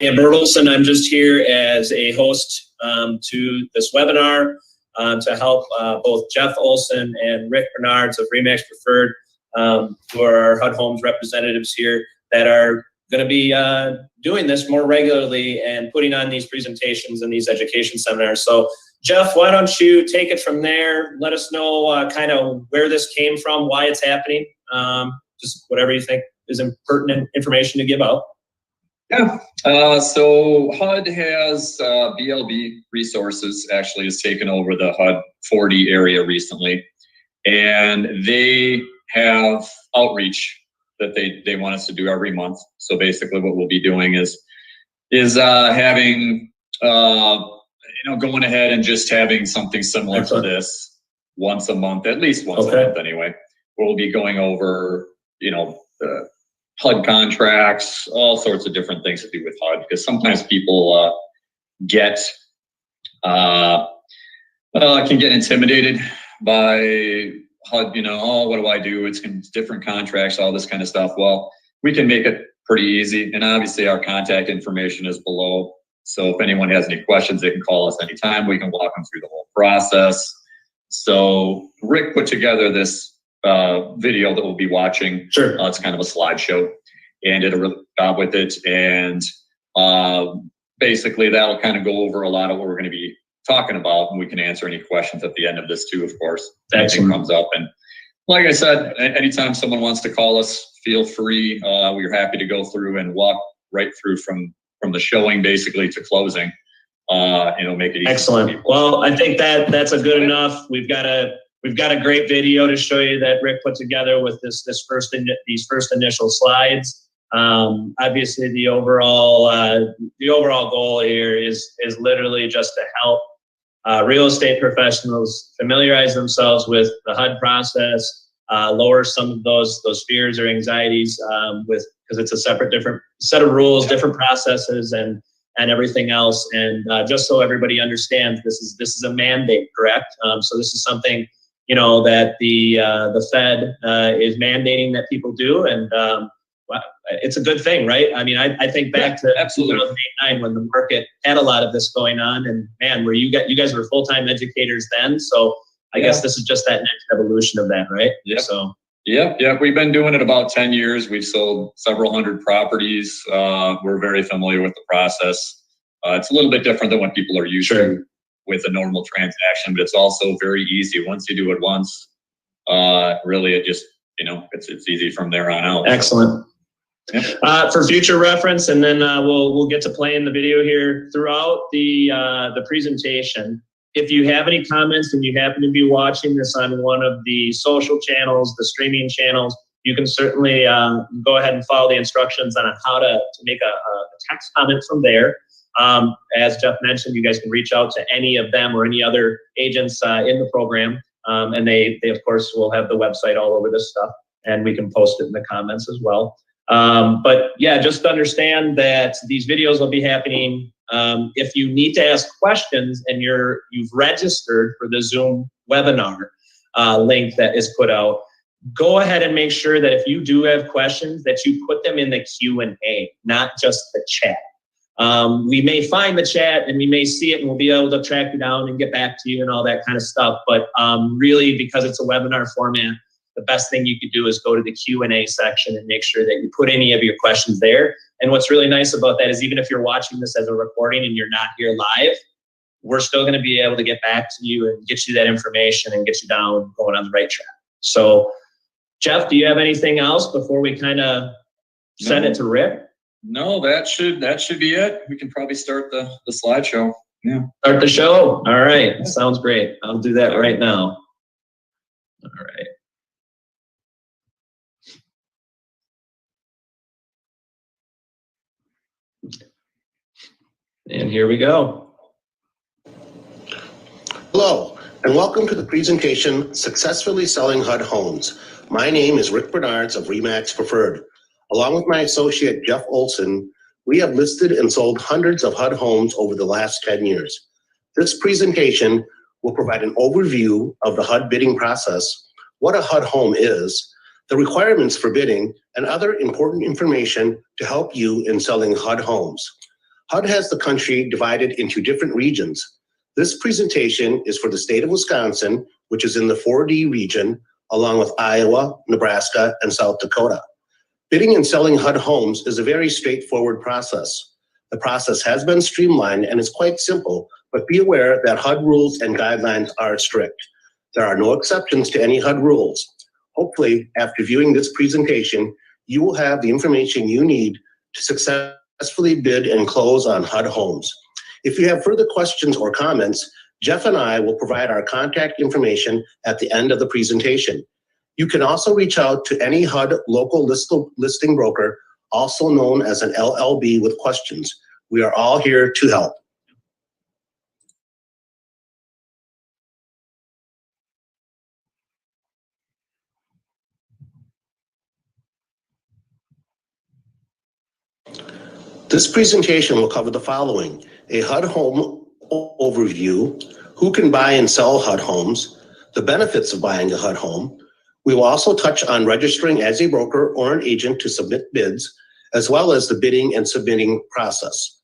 Olson. I'm just here as a host to this webinar to help both Jeff Olson and Rick Bernards of RE/MAX Preferred, who are our HUD Homes representatives here, that are going to be doing this more regularly and putting on these presentations and these education seminars. So Jeff, why don't you take it from there? Let us know kind of where this came from, why it's happening, just whatever you think is pertinent information to give out. Yeah, so HUD has BLB Resources actually has taken over the HUD 40 area recently, and they have outreach that they want us to do every month. So basically what we'll be doing is having, going ahead and just having something similar to this once a month, at least once a month anyway. We'll be going over, the HUD contracts, all sorts of different things to do with HUD, because sometimes people can get intimidated by HUD, oh, what do I do? It's different contracts, all this kind of stuff. Well, we can make it pretty easy. And obviously our contact information is below. So if anyone has any questions, they can call us anytime. We can walk them through the whole process. So Rick put together this video that we'll be watching. Sure. It's kind of a slideshow, and did a really good job with it. And basically that'll kind of go over a lot of what we're going to be talking about, and we can answer any questions at the end of this too, of course, if anything comes up. And like I said, anytime someone wants to call us, feel free. We're happy to go through and walk right through from the showing basically to closing. Make it easy. Excellent. Well, I think that's a good enough. We've got a great video to show you that Rick put together with these first initial slides. Obviously, the overall goal here is literally just to help real estate professionals familiarize themselves with the HUD process, lower some of those fears or anxieties because it's a different set of rules, different processes, and everything else. And just so everybody understands, this is a mandate, correct? So this is something that the Fed is mandating that people do, and it's a good thing, right? I mean, I think back to 2008-09 when the market had a lot of this going on, and man, you guys were full-time educators then, so I guess this is just that next evolution of that, right? Yeah. So. Yeah, we've been doing it about 10 years. We've sold several hundred properties. We're very familiar with the process. It's a little bit different than what people are used to with a normal transaction, but it's also very easy. Once you do it once, really it just, it's easy from there on out. Excellent. Yeah. For future reference, and then we'll get to playing the video here throughout the presentation. If you have any comments and you happen to be watching this on one of the social channels, the streaming channels, you can certainly go ahead and follow the instructions on how to make a text comment from there. As Jeff mentioned, you guys can reach out to any of them or any other agents in the program. And they of course will have the website all over this stuff, and we can post it in the comments as well. But yeah, just understand that these videos will be happening. If you need to ask questions and you've registered for the Zoom webinar link that is put out, go ahead and make sure that if you do have questions that you put them in the Q&A, not just the chat. We may find the chat and we may see it and we'll be able to track you down and get back to you and all that kind of stuff. But really, because it's a webinar format, the best thing you could do is go to the Q&A section and make sure that you put any of your questions there. And what's really nice about that is even if you're watching this as a recording and you're not here live, we're still going to be able to get back to you and get you that information and get you down going on the right track. So, Jeff, do you have anything else before we kind of send it to Rick? No, that should be it. We can probably start the slideshow. Yeah. Start the show. All right. Sounds great. I'll do that right now. All right. And here we go. Hello, and welcome to the presentation, Successfully Selling HUD Homes. My name is Rick Bernards of RE/MAX Preferred. Along with my associate, Jeff Olson, we have listed and sold hundreds of HUD homes over the last 10 years. This presentation will provide an overview of the HUD bidding process, what a HUD home is, the requirements for bidding, and other important information to help you in selling HUD homes. HUD has the country divided into different regions. This presentation is for the state of Wisconsin, which is in the 4D region, along with Iowa, Nebraska, and South Dakota. Bidding and selling HUD homes is a very straightforward process. The process has been streamlined and is quite simple, but be aware that HUD rules and guidelines are strict. There are no exceptions to any HUD rules. Hopefully, after viewing this presentation, you will have the information you need to successfully bid and close on HUD homes. If you have further questions or comments, Jeff and I will provide our contact information at the end of the presentation. You can also reach out to any HUD local listing broker, also known as an LLB, with questions. We are all here to help. This presentation will cover the following: a HUD home overview, who can buy and sell HUD homes, the benefits of buying a HUD home. We will also touch on registering as a broker or an agent to submit bids, as well as the bidding and submitting process.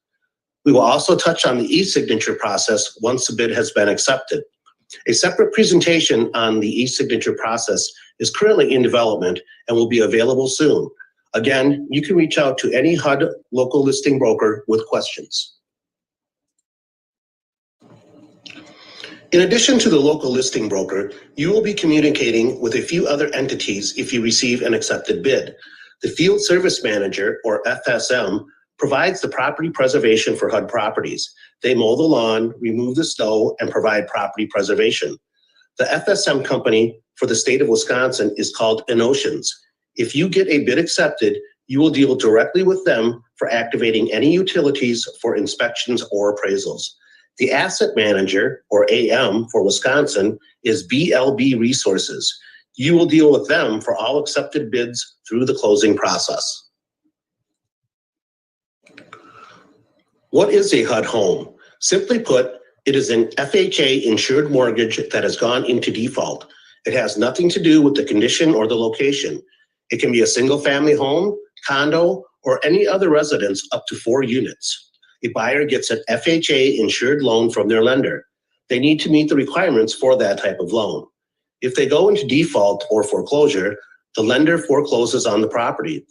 We will also touch on the e-signature process once the bid has been accepted. A separate presentation on the e-signature process is currently in development and will be available soon. Again, you can reach out to any HUD local listing broker with questions. In addition to the local listing broker, you will be communicating with a few other entities if you receive an accepted bid. The Field Service Manager, or FSM, provides the property preservation for HUD properties. They mow the lawn, remove the snow, and provide property preservation. The FSM company for the state of Wisconsin is called Oceans. If you get a bid accepted, you will deal directly with them for activating any utilities for inspections or appraisals. The asset manager, or AM, for Wisconsin is BLB Resources. You will deal with them for all accepted bids through the closing process. What is a HUD home? Simply put, it is an FHA insured mortgage that has gone into default. It has nothing to do with the condition or the location. It can be a single family home, condo, or any other residence up to 4 units. A buyer gets an FHA insured loan from their lender. They need to meet the requirements for that type of loan. If they go into default or foreclosure, the lender forecloses on the property.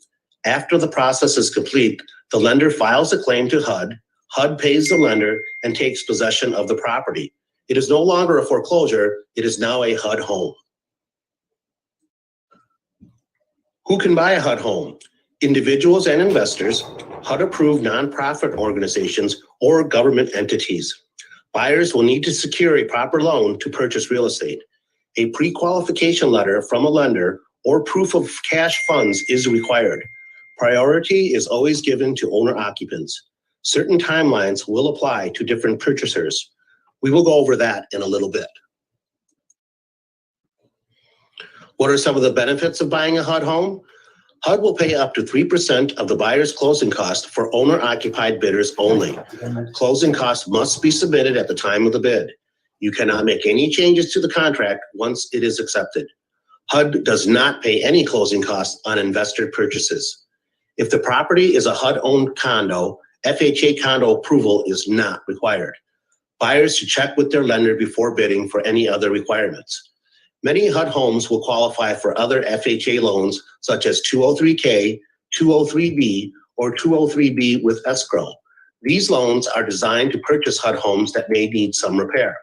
After the process is complete, the lender files a claim to HUD. HUD pays the lender and takes possession of the property. It is no longer a foreclosure. It is now a HUD home. Who can buy a HUD home? Individuals and investors, HUD-approved nonprofit organizations, or government entities. Buyers will need to secure a proper loan to purchase real estate. A pre-qualification letter from a lender or proof of cash funds is required. Priority is always given to owner-occupants. Certain timelines will apply to different purchasers. We will go over that in a little bit. What are some of the benefits of buying a HUD home? HUD will pay up to 3% of the buyer's closing cost for owner-occupied bidders only. Closing costs must be submitted at the time of the bid. You cannot make any changes to the contract once it is accepted. HUD does not pay any closing costs on investor purchases. If the property is a HUD-owned condo, FHA condo approval is not required. Buyers should check with their lender before bidding for any other requirements. Many HUD homes will qualify for other FHA loans such as 203K, 203B, or 203B with escrow. These loans are designed to purchase HUD homes that may need some repair.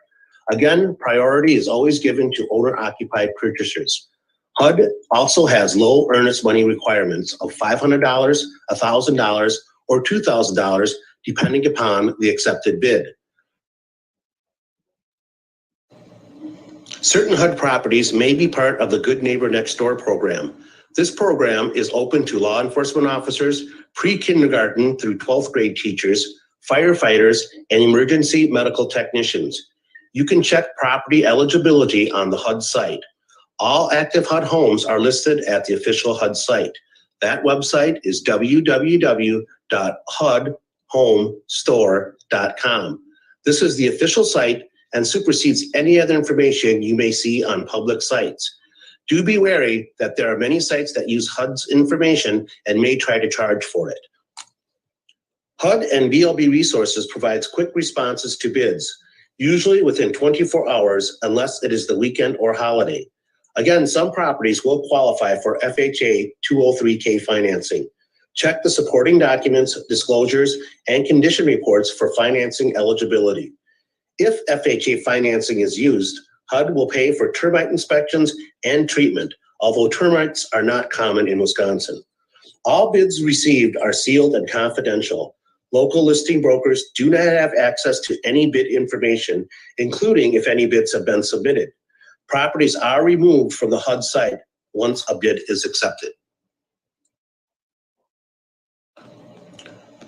Again, priority is always given to owner-occupied purchasers. HUD also has low earnest money requirements of $500, $1,000, or $2,000, depending upon the accepted bid. Certain HUD properties may be part of the Good Neighbor Next Door program. This program is open to law enforcement officers, pre-kindergarten through 12th grade teachers, firefighters, and emergency medical technicians. You can check property eligibility on the HUD site. All active HUD homes are listed at the official HUD site. That website is www.hudhomestore.com. This is the official site and supersedes any other information you may see on public sites. Do be wary that there are many sites that use HUD's information and may try to charge for it. HUD and BLB Resources provides quick responses to bids, usually within 24 hours unless it is the weekend or holiday. Again, some properties will qualify for FHA 203K financing. Check the supporting documents, disclosures, and condition reports for financing eligibility. If FHA financing is used, HUD will pay for termite inspections and treatment, although termites are not common in Wisconsin. All bids received are sealed and confidential. Local listing brokers do not have access to any bid information, including if any bids have been submitted. Properties are removed from the HUD site once a bid is accepted.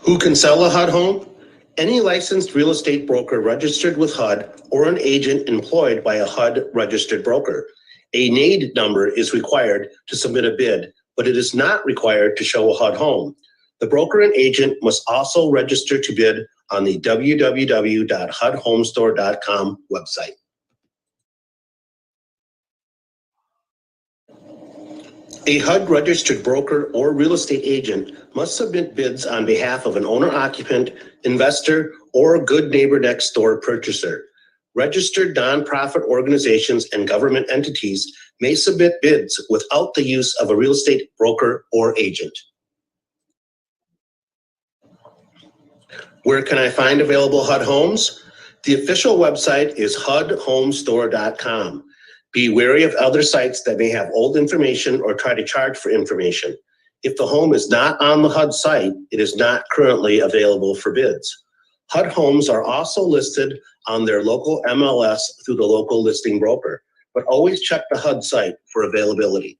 Who can sell a HUD home? Any licensed real estate broker registered with HUD or an agent employed by a HUD registered broker. A NAID number is required to submit a bid, but it is not required to show a HUD home. The broker and agent must also register to bid on the www.hudhomestore.com website. A HUD registered broker or real estate agent must submit bids on behalf of an owner-occupant, investor, or good neighbor next door purchaser. Registered nonprofit organizations and government entities may submit bids without the use of a real estate broker or agent. Where can I find available HUD homes? The official website is HUDHomestore.com. Be wary of other sites that may have old information or try to charge for information. If the home is not on the HUD site, it is not currently available for bids. HUD homes are also listed on their local MLS through the local listing broker, but always check the HUD site for availability.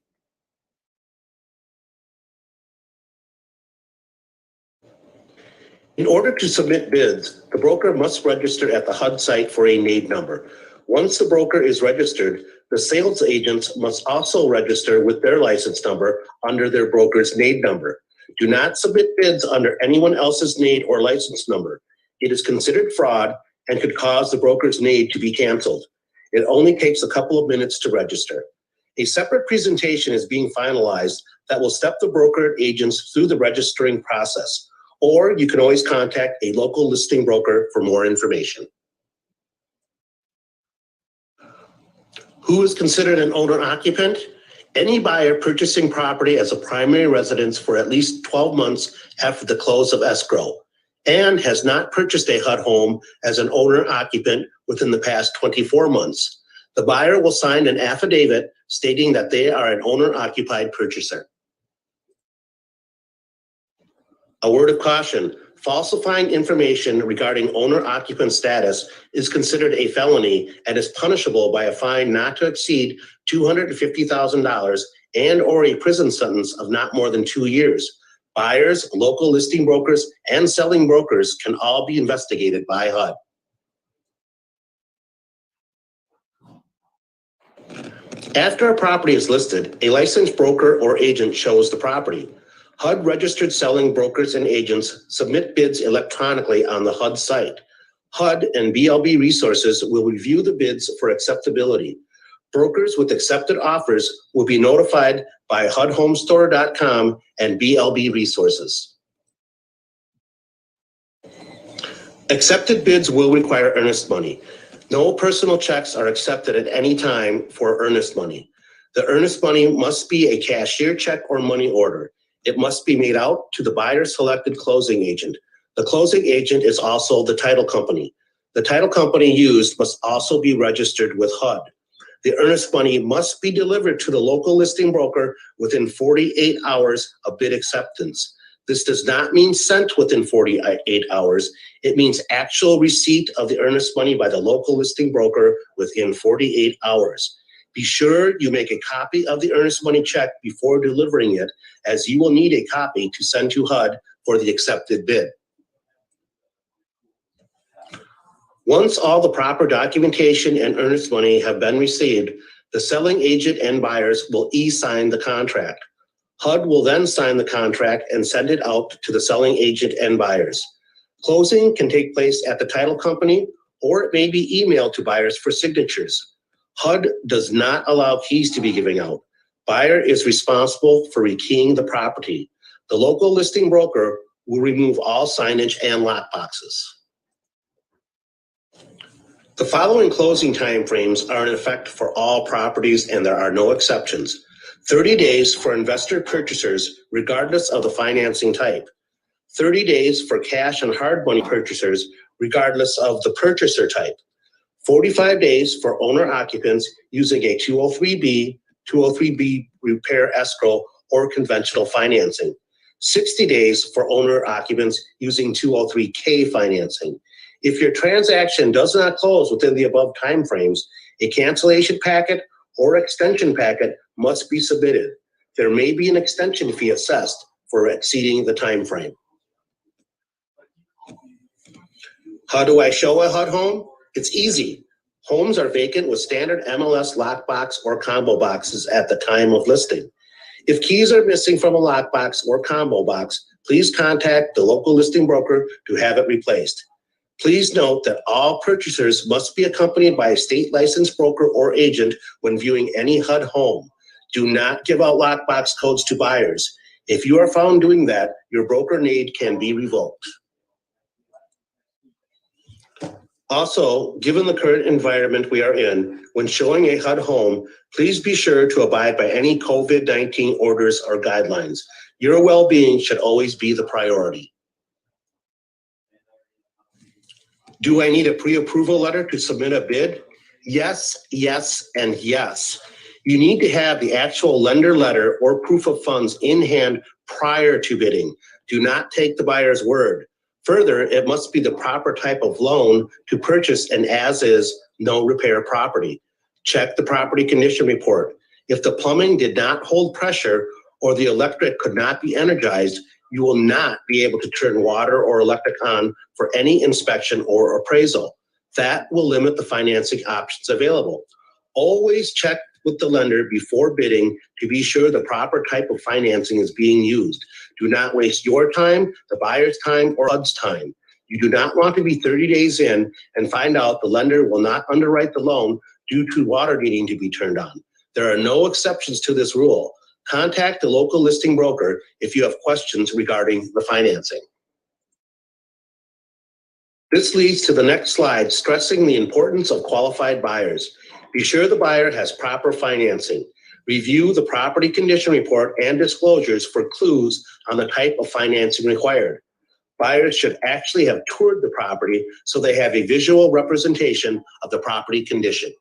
In order to submit bids, the broker must register at the HUD site for a NAID number. Once the broker is registered, the sales agents must also register with their license number under their broker's NAID number. Do not submit bids under anyone else's NAID or license number. It is considered fraud and could cause the broker's NAID to be canceled. It only takes a couple of minutes to register. A separate presentation is being finalized that will step the broker and agents through the registering process, or you can always contact a local listing broker for more information. Who is considered an owner-occupant? Any buyer purchasing property as a primary residence for at least 12 months after the close of escrow and has not purchased a HUD home as an owner-occupant within the past 24 months. The buyer will sign an affidavit stating that they are an owner-occupied purchaser. A word of caution, falsifying information regarding owner-occupant status is considered a felony and is punishable by a fine not to exceed $250,000 and or a prison sentence of not more than 2 years. Buyers, local listing brokers, and selling brokers can all be investigated by HUD. After a property is listed, a licensed broker or agent shows the property. HUD registered selling brokers and agents submit bids electronically on the HUD site. HUD and BLB Resources will review the bids for acceptability. Brokers with accepted offers will be notified by HUDHomestore.com and BLB Resources. Accepted bids will require earnest money. No personal checks are accepted at any time for earnest money. The earnest money must be a cashier check or money order. It must be made out to the buyer's selected closing agent. The closing agent is also the title company. The title company used must also be registered with HUD. The earnest money must be delivered to the local listing broker within 48 hours of bid acceptance. This does not mean sent within 48 hours. It means actual receipt of the earnest money by the local listing broker within 48 hours. Be sure you make a copy of the earnest money check before delivering it, as you will need a copy to send to HUD for the accepted bid. Once all the proper documentation and earnest money have been received, the selling agent and buyers will e-sign the contract. HUD will then sign the contract and send it out to the selling agent and buyers. Closing can take place at the title company, or it may be emailed to buyers for signatures. HUD does not allow keys to be given out. Buyer is responsible for rekeying the property. The local listing broker will remove all signage and lock boxes. The following closing timeframes are in effect for all properties, and there are no exceptions. 30 days for investor purchasers, regardless of the financing type. 30 days for cash and hard money purchasers, regardless of the purchaser type. 45 days for owner occupants using a 203B, 203B repair escrow, or conventional financing. 60 days for owner occupants using 203K financing. If your transaction does not close within the above timeframes, a cancellation packet or extension packet must be submitted. There may be an extension fee assessed for exceeding the timeframe. How do I show a HUD home? It's easy. Homes are vacant with standard MLS lockbox or combo boxes at the time of listing. If keys are missing from a lockbox or combo box, please contact the local listing broker to have it replaced. Please note that all purchasers must be accompanied by a state licensed broker or agent when viewing any HUD home. Do not give out lockbox codes to buyers. If you are found doing that, your broker need can be revoked. Also, given the current environment we are in, when showing a HUD home, please be sure to abide by any COVID-19 orders or guidelines. Your well-being should always be the priority. Do I need a pre-approval letter to submit a bid? Yes, yes, and yes. You need to have the actual lender letter or proof of funds in hand prior to bidding. Do not take the buyer's word. Further, it must be the proper type of loan to purchase an as-is, no repair property. Check the property condition report. If the plumbing did not hold pressure or the electric could not be energized, you will not be able to turn water or electric on for any inspection or appraisal. That will limit the financing options available. Always check with the lender before bidding to be sure the proper type of financing is being used. Do not waste your time, the buyer's time, or HUD's time. You do not want to be 30 days in and find out the lender will not underwrite the loan due to water needing to be turned on. There are no exceptions to this rule. Contact the local listing broker if you have questions regarding the financing. This leads to the next slide, stressing the importance of qualified buyers. Be sure the buyer has proper financing. Review the property condition report and disclosures for clues on the type of financing required. Buyers should actually have toured the property so they have a visual representation of the property condition.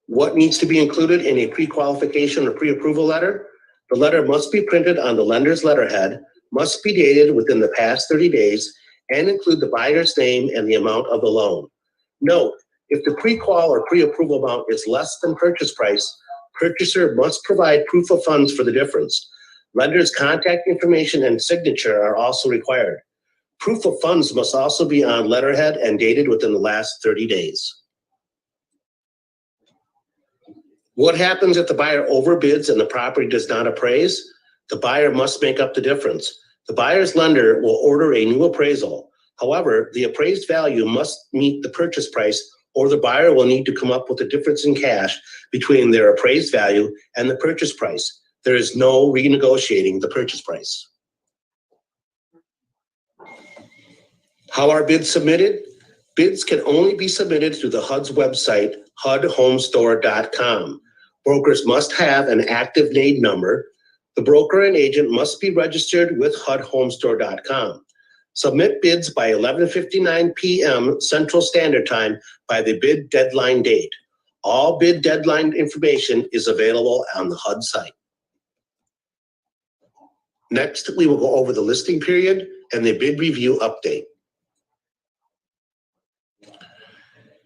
What needs to be included in a pre-qualification or pre-approval letter? The letter must be printed on the lender's letterhead, must be dated within the past 30 days, and include the buyer's name and the amount of the loan. Note, if the pre-qual or pre-approval amount is less than purchase price, purchaser must provide proof of funds for the difference. Lender's contact information and signature are also required. Proof of funds must also be on letterhead and dated within the last 30 days. What happens if the buyer overbids and the property does not appraise? The buyer must make up the difference. The buyer's lender will order a new appraisal. However, the appraised value must meet the purchase price, or the buyer will need to come up with a difference in cash between their appraised value and the purchase price. There is no renegotiating the purchase price. How are bids submitted? Bids can only be submitted through the HUD's website, HUDHomestore.com. Brokers must have an active NAID number. The broker and agent must be registered with HUDHomestore.com. Submit bids by 11:59 p.m. Central Standard Time by the bid deadline date. All bid deadline information is available on the HUD site. Next, we will go over the listing period and the bid review update.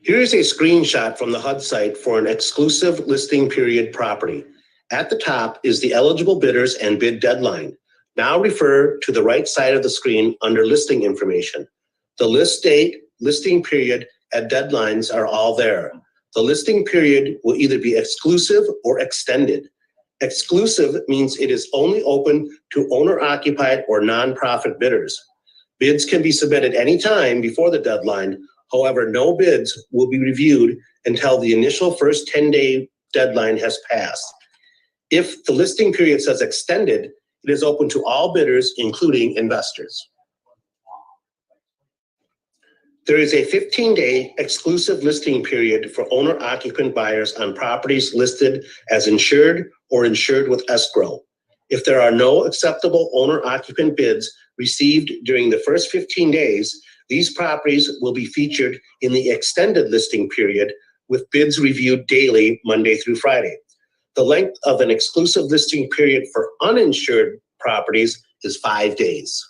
Here is a screenshot from the HUD site for an exclusive listing period property. At the top is the eligible bidders and bid deadline. Now refer to the right side of the screen under listing information. The list date, listing period, and deadlines are all there. The listing period will either be exclusive or extended. Exclusive means it is only open to owner-occupied or nonprofit bidders. Bids can be submitted anytime before the deadline. However, no bids will be reviewed until the initial first 10-day deadline has passed. If the listing period says extended, It is open to all bidders, including investors. There is a 15-day exclusive listing period for owner-occupant buyers on properties listed as insured or insured with escrow. If there are no acceptable owner-occupant bids received during the first 15 days, these properties will be featured in the extended listing period with bids reviewed daily, Monday through Friday. The length of an exclusive listing period for uninsured properties is 5 days.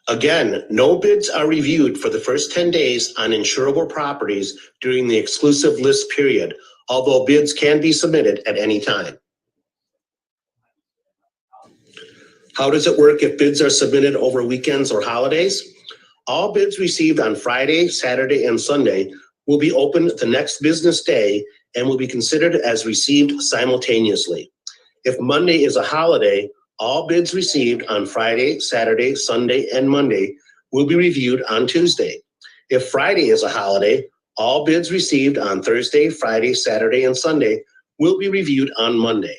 Again, no bids are reviewed for the first 10 days on insurable properties during the exclusive list period, although bids can be submitted at any time. How does it work if bids are submitted over weekends or holidays? All bids received on Friday, Saturday, and Sunday will be opened the next business day and will be considered as received simultaneously. If Monday is a holiday, all bids received on Friday, Saturday, Sunday, and Monday will be reviewed on Tuesday. If Friday is a holiday, all bids received on Thursday, Friday, Saturday, and Sunday will be reviewed on Monday.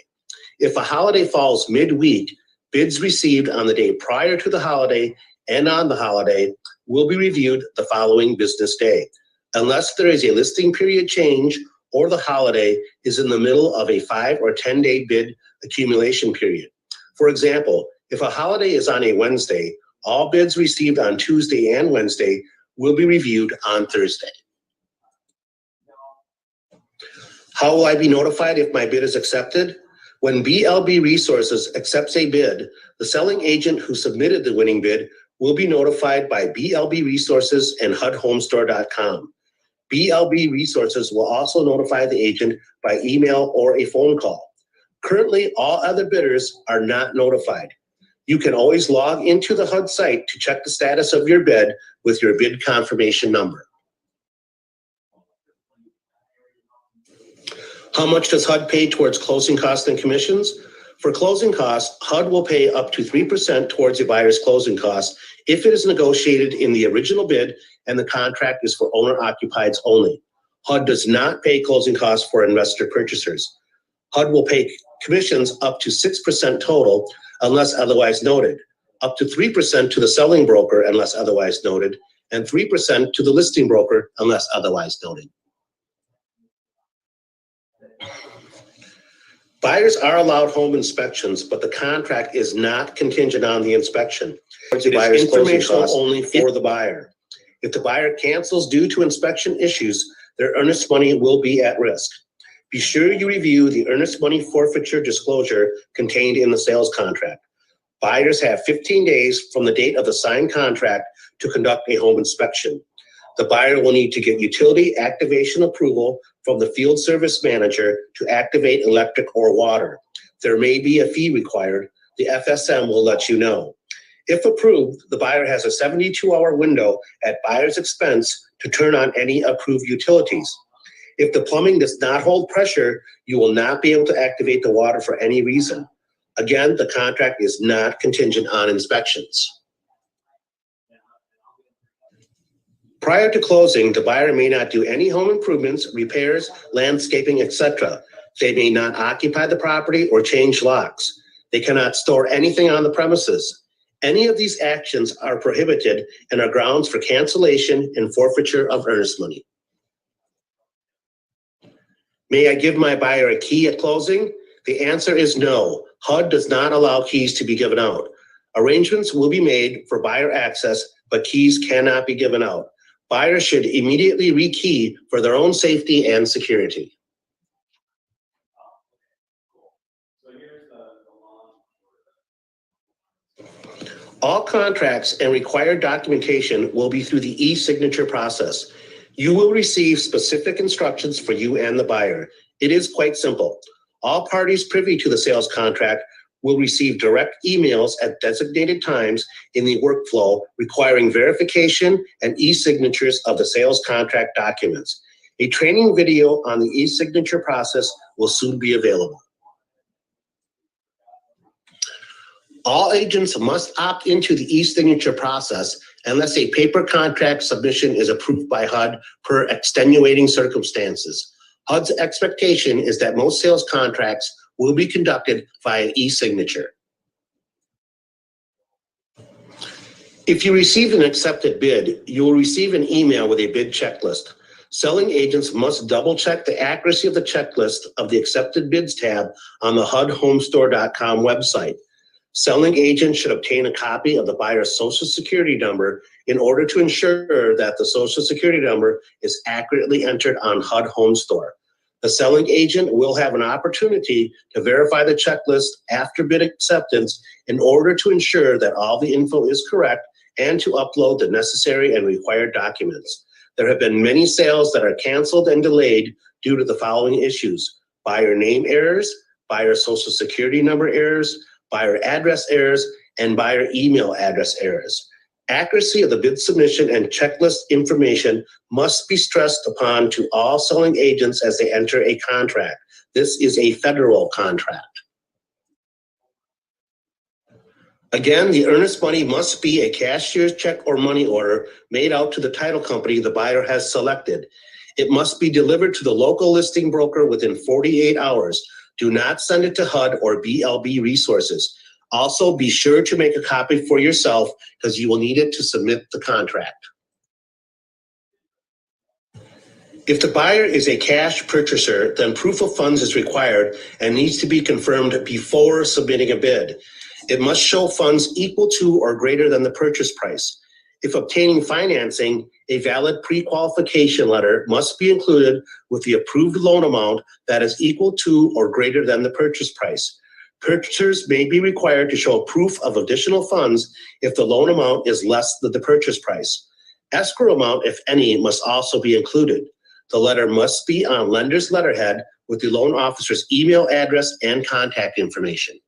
If a holiday falls midweek, bids received on the day prior to the holiday and on the holiday will be reviewed the following business day, unless there is a listing period change or the holiday is in the middle of a 5 or 10-day bid accumulation period. For example, if a holiday is on a Wednesday, all bids received on Tuesday and Wednesday will be reviewed on Thursday. How will I be notified if my bid is accepted? When BLB Resources accepts a bid, the selling agent who submitted the winning bid will be notified by BLB Resources and HUDHomestore.com. BLB Resources will also notify the agent by email or a phone call. Currently, all other bidders are not notified. You can always log into the HUD site to check the status of your bid with your bid confirmation number. How much does HUD pay towards closing costs and commissions? For closing costs, HUD will pay up to 3% towards a buyer's closing costs if it is negotiated in the original bid and the contract is for owner-occupieds only. HUD does not pay closing costs for investor purchasers. HUD will pay commissions up to 6% total unless otherwise noted, up to 3% to the selling broker unless otherwise noted, and 3% to the listing broker unless otherwise noted. Buyers are allowed home inspections, but the contract is not contingent on the inspection. It is informational only for the buyer. If the buyer cancels due to inspection issues, their earnest money will be at risk. Be sure you review the earnest money forfeiture disclosure contained in the sales contract. Buyers have 15 days from the date of the signed contract to conduct a home inspection. The buyer will need to get utility activation approval from the field service manager to activate electric or water. There may be a fee required. The FSM will let you know. If approved, the buyer has a 72-hour window at buyer's expense to turn on any approved utilities. If the plumbing does not hold pressure, you will not be able to activate the water for any reason. Again, the contract is not contingent on inspections. Prior to closing, the buyer may not do any home improvements, repairs, landscaping, etc. They may not occupy the property or change locks. They cannot store anything on the premises. Any of these actions are prohibited and are grounds for cancellation and forfeiture of earnest money. May I give my buyer a key at closing? The answer is no. HUD does not allow keys to be given out. Arrangements will be made for buyer access, but keys cannot be given out. Buyers should immediately rekey for their own safety and security. All contracts and required documentation will be through the e-signature process. You will receive specific instructions for you and the buyer. It is quite simple. All parties privy to the sales contract will receive direct emails at designated times in the workflow requiring verification and e-signatures of the sales contract documents. A training video on the e-signature process will soon be available. All agents must opt into the e-signature process unless a paper contract submission is approved by HUD per extenuating circumstances. HUD's expectation is that most sales contracts will be conducted via e-signature. If you received an accepted bid, you will receive an email with a bid checklist. Selling agents must double-check the accuracy of the checklist of the accepted bids tab on the HUDHomestore.com website. Selling agents should obtain a copy of the buyer's Social Security number in order to ensure that the Social Security number is accurately entered on HUD Home Store. The selling agent will have an opportunity to verify the checklist after bid acceptance in order to ensure that all the info is correct and to upload the necessary and required documents. There have been many sales that are canceled and delayed due to the following issues: buyer name errors, buyer Social Security number errors, buyer address errors, and buyer email address errors. Accuracy of the bid submission and checklist information must be stressed upon to all selling agents as they enter a contract. This is a federal contract. Again, the earnest money must be a cashier's check or money order made out to the title company the buyer has selected. It must be delivered to the local listing broker within 48 hours. Do not send it to HUD or BLB Resources. Also, be sure to make a copy for yourself because you will need it to submit the contract. If the buyer is a cash purchaser, then proof of funds is required and needs to be confirmed before submitting a bid. It must show funds equal to or greater than the purchase price. If obtaining financing, a valid pre-qualification letter must be included with the approved loan amount that is equal to or greater than the purchase price. Purchasers may be required to show proof of additional funds if the loan amount is less than the purchase price. Escrow amount, if any, must also be included. The letter must be on lender's letterhead with the loan officer's email address and contact information.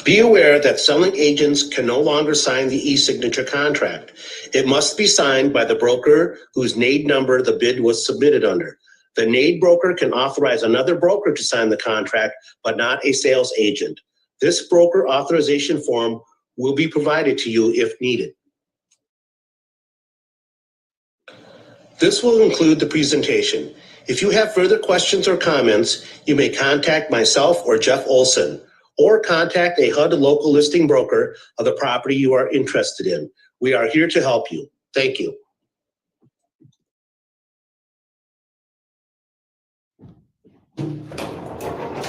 Be aware that selling agents can no longer sign the e-signature contract. It must be signed by the broker whose NAID number the bid was submitted under. The NAID broker can authorize another broker to sign the contract, but not a sales agent. This broker authorization form will be provided to you if needed. This will include the presentation. If you have further questions or comments, you may contact myself or Jeff Olson, or contact a HUD local listing broker of the property you are interested in. We are here to help you. Thank you.